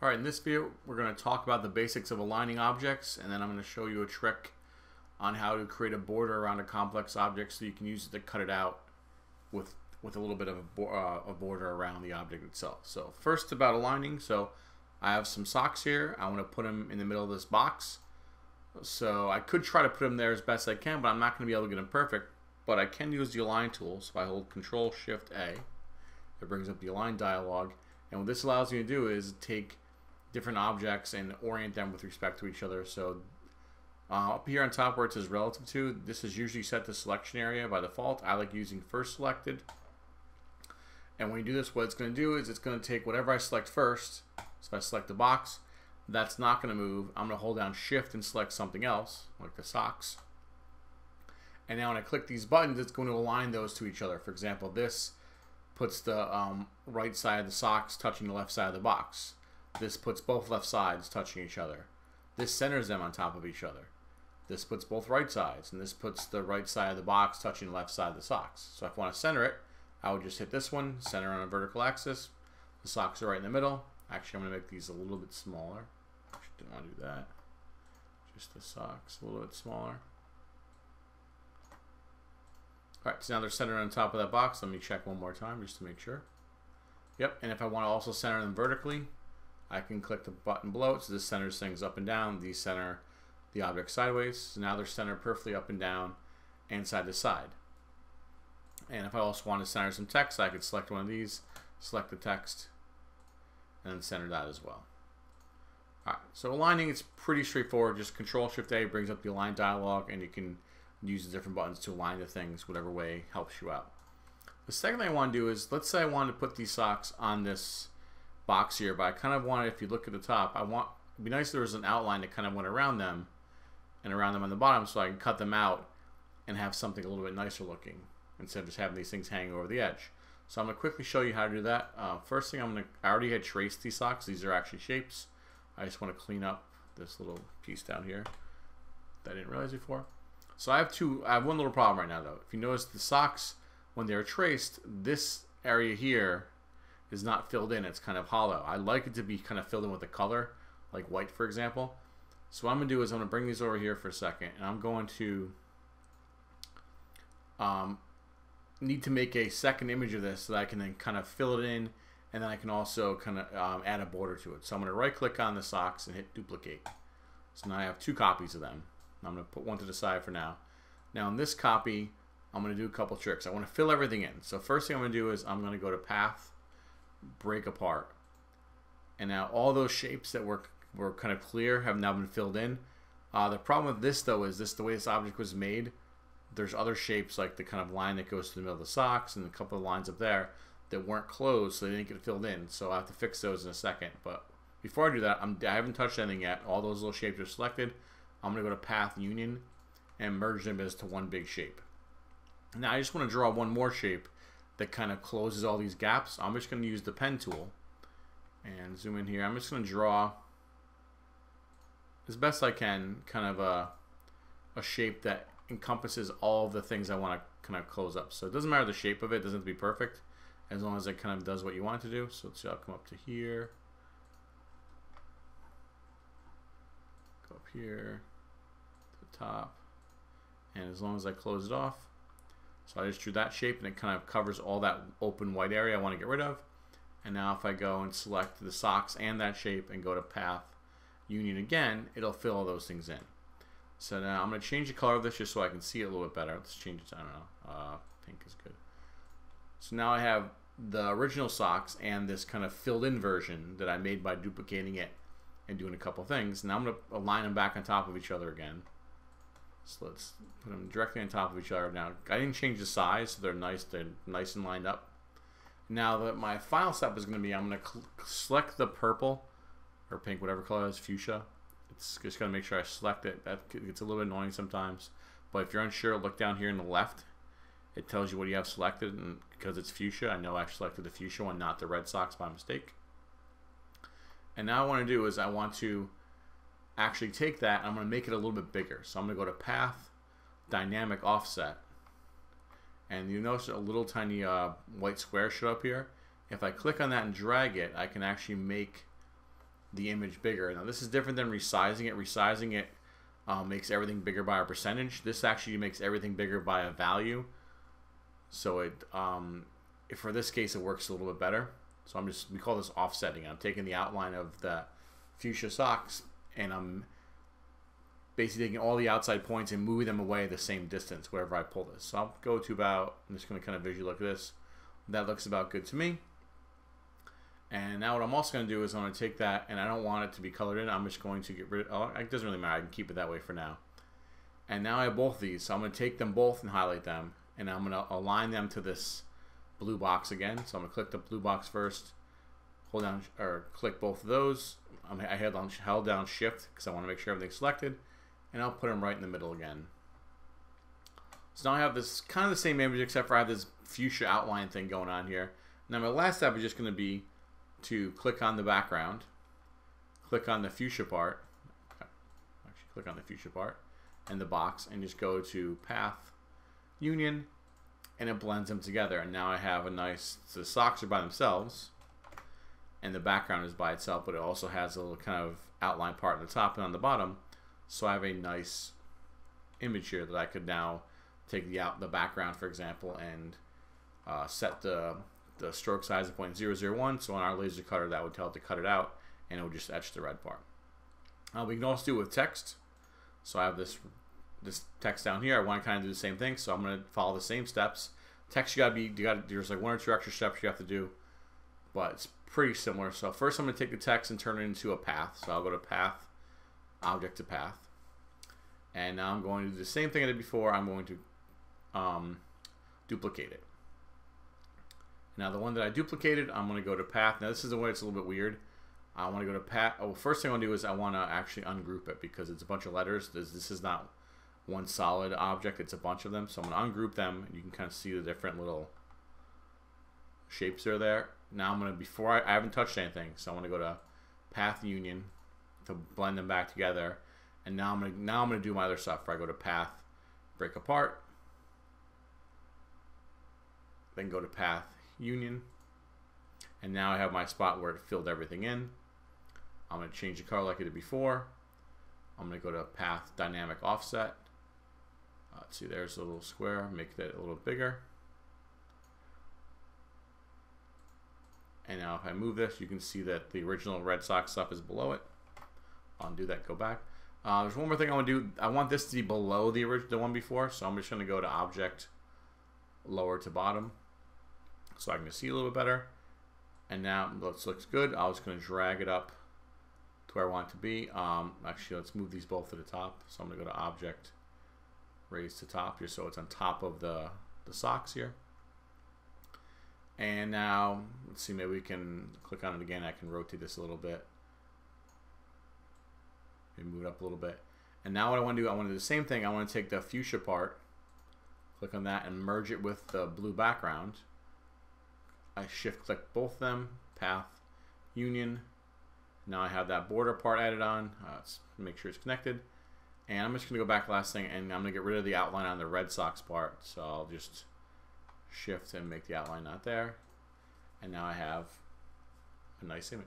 Alright, in this video we're going to talk about the basics of aligning objects, and then I'm going to show you a trick on how to create a border around a complex object so you can use it to cut it out with a little bit of a border around the object itself. So first about aligning, so I have some socks here. I want to put them in the middle of this box. So I could try to put them there as best I can, but I'm not going to be able to get them perfect. But I can use the Align tool. So if I hold Control-Shift-A, it brings up the Align dialog. And what this allows me to do is take different objects and orient them with respect to each other. So up here on top where it says relative to, this is usually set to selection area by default. I like using first selected. And when you do this, what it's going to do is it's going to take whatever I select first. So if I select the box, that's not going to move. I'm going to hold down Shift and select something else, like the socks. And now when I click these buttons, it's going to align those to each other. For example, this puts the right side of the socks touching the left side of the box. This puts both left sides touching each other. This centers them on top of each other. This puts both right sides, and this puts the right side of the box touching the left side of the socks. So if I want to center it, I would just hit this one, center on a vertical axis. The socks are right in the middle. Actually, I'm going to make these a little bit smaller. Didn't want to do that. Just the socks a little bit smaller. Alright, so now they're centered on top of that box. Let me check one more time just to make sure. Yep, and if I want to also center them vertically, I can click the button below it. So this centers things up and down. These center the object sideways. So now they're centered perfectly up and down and side to side. And if I also want to center some text, I could select one of these, select the text, and then center that as well. Alright, so aligning is pretty straightforward. Just Control-Shift-A brings up the Align dialog, and you can use the different buttons to align the things whatever way helps you out. The second thing I want to do is, let's say I wanted to put these socks on this box here, but I kind of wanted, if you look at the top, it'd be nice if there was an outline that kind of went around them and around them on the bottom, so I can cut them out and have something a little bit nicer looking instead of just having these things hanging over the edge. So I'm going to quickly show you how to do that. First thing I already had traced these socks. These are actually shapes. I just want to clean up this little piece down here that I didn't realize before. So I have one little problem right now though. If you notice the socks, when they're traced, this area here is not filled in. It's kind of hollow. I like it to be kind of filled in with a color, like white for example. So what I'm going to do is I'm going to bring these over here for a second, and I'm going to need to make a second image of this so that I can then kind of fill it in, and then I can also kind of add a border to it. So I'm going to right click on the socks and hit duplicate. So now I have two copies of them. I'm going to put one to the side for now. Now in this copy, I'm going to do a couple tricks. I want to fill everything in. So first thing I'm going to do is I'm going to go to Path, Break Apart. And now all those shapes that were kind of clear have now been filled in. The problem with this though is the way this object was made. There's other shapes like the kind of line that goes to the middle of the socks and a couple of lines up there that weren't closed, so they didn't get filled in. So I have to fix those in a second. But before I do that, I haven't touched anything yet. All those little shapes are selected. I'm going to go to Path Union and merge them into one big shape. Now I just want to draw one more shape that kind of closes all these gaps. I'm just going to use the pen tool and zoom in here. I'm just going to draw as best I can kind of a shape that encompasses all of the things I want to kind of close up. So it doesn't matter the shape of it. It doesn't have to be perfect as long as it kind of does what you want it to do. So let's see, I'll come up to here, go up here to the top, and as long as I close it off, so I just drew that shape and it kind of covers all that open white area I want to get rid of. And now if I go and select the socks and that shape and go to Path Union again, it'll fill all those things in. So now I'm going to change the color of this just so I can see it a little bit better. Let's change it to, I don't know, pink is good. So now I have the original socks and this kind of filled in version that I made by duplicating it and doing a couple things. Now I'm going to align them back on top of each other again. So let's put them directly on top of each other. Now I didn't change the size, so they're nice and lined up. Now my final step is going to be, I'm going to select the purple or pink, whatever color it is, fuchsia. It's just going to make sure I select it. That gets a little bit annoying sometimes. But if you're unsure, look down here on the left. It tells you what you have selected, and because it's fuchsia, I know I selected the fuchsia one, not the red socks by mistake. And now what I want to do is I want to actually take that and I'm going to make it a little bit bigger. So I'm going to go to Path, Dynamic Offset. And you notice a little tiny white square show up here. If I click on that and drag it, I can actually make the image bigger. Now this is different than resizing it. Resizing it makes everything bigger by a percentage. This actually makes everything bigger by a value. So it, for this case, it works a little bit better. So we call this offsetting. I'm taking the outline of the fuchsia socks and I'm basically taking all the outside points and moving them away the same distance wherever I pull this. So I'll go to about, I'm just going to kind of visually look at this. That looks about good to me. And now what I'm also going to do is I'm going to take that, and I don't want it to be colored in. I'm just going to get rid of, it doesn't really matter. I can keep it that way for now. And now I have both of these. So I'm going to take them both and highlight them. And I'm going to align them to this blue box again. So I'm going to click the blue box first, hold down, or click both of those. I held down Shift because I want to make sure everything's selected. And I'll put them right in the middle again. So now I have this kind of the same image, except for I have this fuchsia outline thing going on here. Now my last step is just going to be to click on the background, click on the fuchsia part, actually click on the fuchsia part and the box, and just go to Path, Union, and it blends them together. And now I have a nice, so the socks are by themselves and the background is by itself, but it also has a little kind of outline part on the top and on the bottom. So I have a nice image here that I could now take the background, for example, and set the stroke size of 0.001. So on our laser cutter, that would tell it to cut it out, and it would just etch the red part. We can also do it with text. So I have this text down here. I want to kind of do the same thing, so I'm going to follow the same steps. Text, there's like 1 or 2 extra steps you have to do, but it's pretty similar. So first, I'm going to take the text and turn it into a path. So I'll go to Path, Object to Path, and now I'm going to do the same thing I did before. I'm going to duplicate it. Now the one that I duplicated, I'm going to go to Path. Now this is the way it's a little bit weird. I want to go to Path. Oh, first thing I want to do is I want to actually ungroup it because it's a bunch of letters. This is not one solid object, it's a bunch of them. So I'm going to ungroup them, and you can kind of see the different little shapes that are there. Now I'm going to, I haven't touched anything, so I'm going to go to Path Union to blend them back together. And now I'm going to do my other stuff where I go to Path, Break Apart, then go to Path Union, and now I have my spot where it filled everything in. I'm going to change the color like I did before. I'm going to go to Path Dynamic Offset. Let's see, there's a little square, make that a little bigger. And now if I move this, you can see that the original Red Sox stuff is below it. I'll undo that, go back. There's one more thing I want to do. I want this to be below the one before, so I'm just going to go to Object, Lower to Bottom, so I can see a little bit better. And now this looks good. I was going to drag it up to where I want it to be. Actually, let's move these both to the top. So I'm going to go to Object, Raise to Top here, so it's on top of the socks here. And now, let's see, maybe we can click on it again. I can rotate this a little bit. Maybe move it up a little bit. And now what I want to do, I want to do the same thing. I want to take the fuchsia part, click on that, and merge it with the blue background. I shift click both of them, Path, Union. Now I have that border part added on. Let's make sure it's connected. And I'm just going to go back last thing, and I'm going to get rid of the outline on the Red Sox part. So I'll just shift and make the outline not there. And now I have a nice image.